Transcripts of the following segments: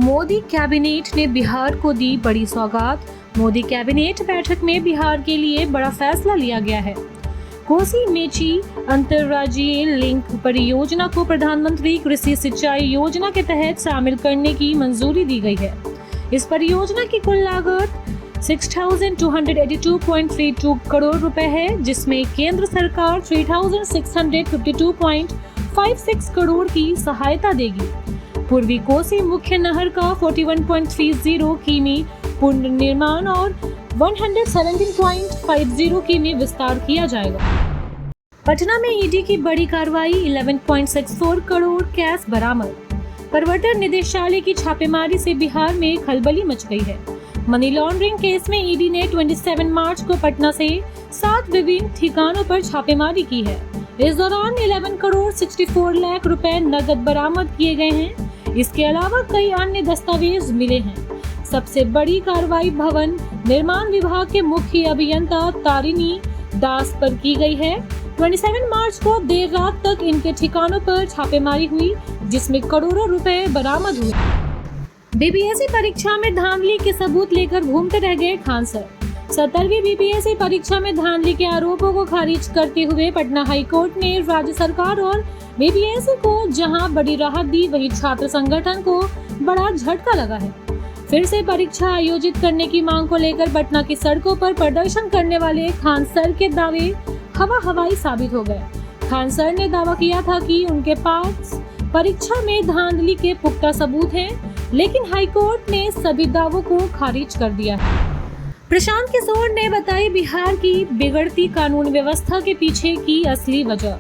Modi cabinet ने बिहार को दी बड़ी सौगात। मोदी कैबिनेट बैठक में बिहार के लिए बड़ा फैसला लिया गया है। कोसी मेची अंतर्राज्यीय लिंक परियोजना को प्रधानमंत्री कृषि सिंचाई योजना के तहत शामिल करने की मंजूरी दी गई है। इस परियोजना की कुल लागत 6,282.32 करोड़ रुपए है, जिसमें केंद्र सरकार 3,652.56 करोड़ की सहायता देगी। पूर्वी कोसी मुख्य नहर का 41.30 किमी पुनर्निर्माण और 117.50 किमी विस्तार किया जाएगा। पटना में ईडी की बड़ी कार्रवाई, 11.64 करोड़ कैश बरामद। प्रवर्तन निदेशालय की छापेमारी से बिहार में खलबली मच गई है। मनी लॉन्ड्रिंग केस में ईडी ने 27 मार्च को पटना से 7 विभिन्न ठिकानों पर छापेमारी की है। इस दौरान 11 करोड़ 64 लाख रुपए नकद बरामद किए गए हैं। इसके अलावा कई अन्य दस्तावेज मिले हैं। सबसे बड़ी कार्रवाई भवन निर्माण विभाग के मुख्य अभियंता तारिणी दास पर की गई है। 27 मार्च को देर रात तक इनके ठिकानों पर छापेमारी हुई, जिसमें करोड़ों रुपए बरामद हुए। बीपीएससी परीक्षा में धांधली के सबूत लेकर घूमते रह गए खान सर। 17वीं बीपीएससी परीक्षा में धांधली के आरोपों को खारिज करते हुए पटना हाईकोर्ट ने राज्य सरकार और बीपीएससी को जहां बड़ी राहत दी, वहीं छात्र संगठन को बड़ा झटका लगा है। फिर से परीक्षा आयोजित करने की मांग को लेकर पटना की सड़कों पर प्रदर्शन करने वाले खान सर के दावे हवाई साबित हो गए। खान सर ने दावा किया था कि उनके पास परीक्षा में धांधली के पुख्ता सबूत हैं, लेकिन हाईकोर्ट ने सभी दावों को खारिज कर दिया है। प्रशांत किशोर ने बताई बिहार की बिगड़ती कानून व्यवस्था के पीछे की असली वजह।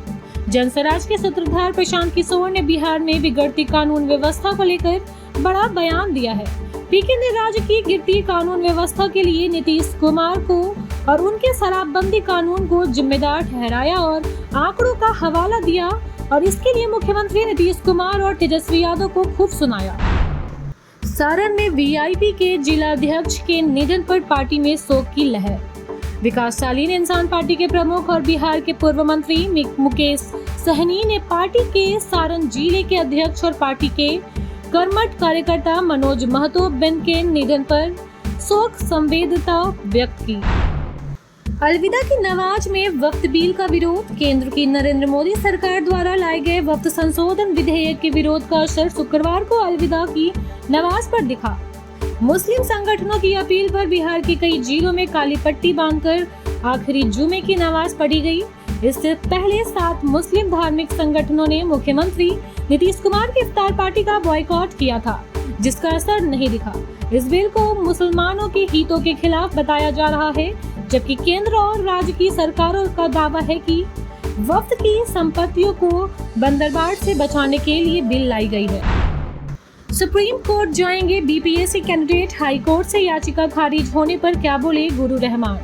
जनसराज के सूत्रधार प्रशांत किशोर ने बिहार में बिगड़ती कानून व्यवस्था को लेकर बड़ा बयान दिया है। पीके ने राज्य की गिरती कानून व्यवस्था के लिए नीतीश कुमार को और उनके शराबबंदी कानून को जिम्मेदार ठहराया और आंकड़ों का हवाला दिया, और इसके लिए मुख्यमंत्री नीतीश कुमार और तेजस्वी यादव को खूब सुनाया। सारण में वीआईपी के जिलाध्यक्ष के निधन पर पार्टी में शोक की लहर। विकासशाली इंसान पार्टी के प्रमुख और बिहार के पूर्व मंत्री मुकेश सहनी ने पार्टी के सारण जिले के अध्यक्ष और पार्टी के कर्मठ कार्यकर्ता मनोज महतो बिन के निधन पर शोक संवेदना व्यक्त की। अलविदा की नमाज में वक्फ बिल का विरोध। केंद्र की नरेंद्र मोदी सरकार द्वारा लाए गए वक्फ संशोधन विधेयक के विरोध का असर शुक्रवार को अलविदा की नमाज पर दिखा। मुस्लिम संगठनों की अपील पर बिहार के कई जिलों में काली पट्टी बांधकर आखिरी जुमे की नमाज पढ़ी गई। इससे पहले 7 मुस्लिम धार्मिक संगठनों ने मुख्यमंत्री नीतीश कुमार की इफ्तार पार्टी का बॉयकॉट किया था, जिसका असर नहीं दिखा। इस बिल को मुसलमानों के हितों के खिलाफ बताया जा रहा है, जबकि केंद्र और राज्य की सरकारों का दावा है कि वक्फ की संपत्तियों को बंदरबाट से बचाने के लिए बिल लाई गई है। सुप्रीम कोर्ट जाएंगे बीपीएससी कैंडिडेट, हाई कोर्ट से याचिका खारिज होने पर क्या बोले गुरु रहमान।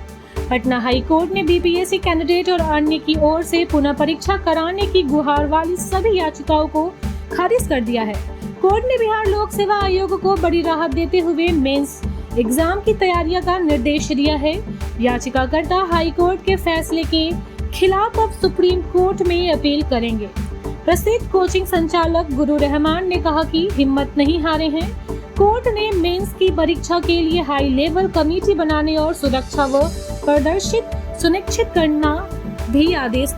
पटना हाई कोर्ट ने बीपीएससी कैंडिडेट और अन्य की ओर से पुनः परीक्षा कराने की गुहार वाली सभी याचिकाओं को खारिज कर दिया है। कोर्ट ने बिहार लोक सेवा आयोग को बड़ी राहत देते हुए मेंस एग्जाम की तैयारियां का निर्देश दिया है। याचिकाकर्ता हाई कोर्ट के फैसले के खिलाफ अब सुप्रीम कोर्ट में अपील करेंगे। प्रसिद्ध कोचिंग संचालक गुरु रहमान ने कहा कि हिम्मत नहीं हारे हैं। कोर्ट ने मेंस की परीक्षा के लिए हाई लेवल कमेटी बनाने और सुरक्षा व प्रदर्शित सुनिश्चित करना भी आदेश।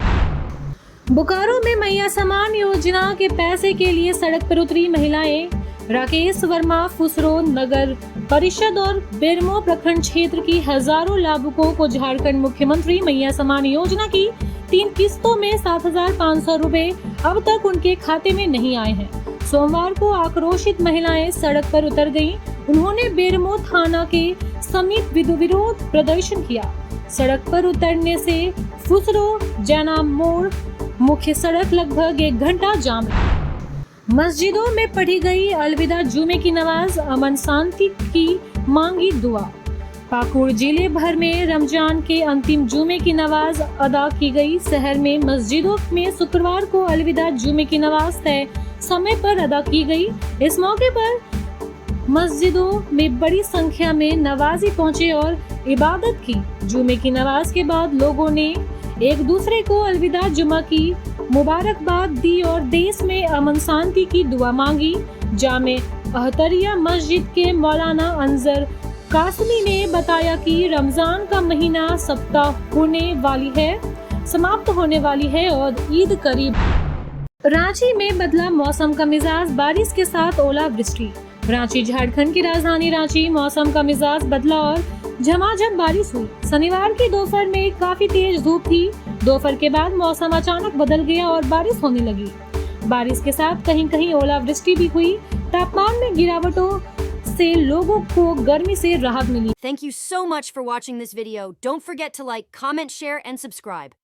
बोकारो में मैया समान योजना के पैसे के लिए सड़क पर उतरी महिलाएं। राकेश वर्मा फुसरो नगर परिषद और बेरमो प्रखंड क्षेत्र की हजारों लाभुकों को झारखंड मुख्यमंत्री मैया समान योजना की 3 किस्तों में 7,500 रुपए अब तक उनके खाते में नहीं आए हैं। सोमवार को आक्रोशित महिलाएं सड़क पर उतर गईं। उन्होंने बेरमो थाना के समीप विरोध प्रदर्शन किया। सड़क पर उतरने से फुसरो जैना मोड़ मुख्य सड़क लगभग 1 घंटा जाम रही। मस्जिदों में पढ़ी गई अलविदा जुमे की नमाज, अमन शांति की मांगी दुआ। पाकुड़ जिले भर में रमजान के अंतिम जुमे की नमाज अदा की गई। शहर में मस्जिदों में शुक्रवार को अलविदा जुमे की नमाज तय समय पर अदा की गई। इस मौके पर मस्जिदों में बड़ी संख्या में नवाजी पहुंचे और इबादत की। जुमे की नमाज के बाद लोगों ने एक दूसरे को अलविदा जुमा की मुबारकबाद दी और देश में अमन शांति की दुआ मांगी। जामे अहतरिया मस्जिद के मौलाना अंजर कासमी ने बताया कि रमजान का महीना समाप्त होने वाली है और ईद करीब। रांची में बदला मौसम का मिजाज, बारिश के साथ ओलावृष्टि। रांची झारखंड की राजधानी रांची मौसम का मिजाज बदला और झमाझम बारिश हुई। शनिवार की दोपहर में काफी तेज धूप थी। दोपहर के बाद मौसम अचानक बदल गया और बारिश होने लगी। बारिश के साथ कहीं कहीं ओलावृष्टि भी हुई। तापमान में गिरावटों से लोगों को गर्मी से राहत मिली। Thank you so much for watching this video. Don't forget to like, comment, share, and subscribe.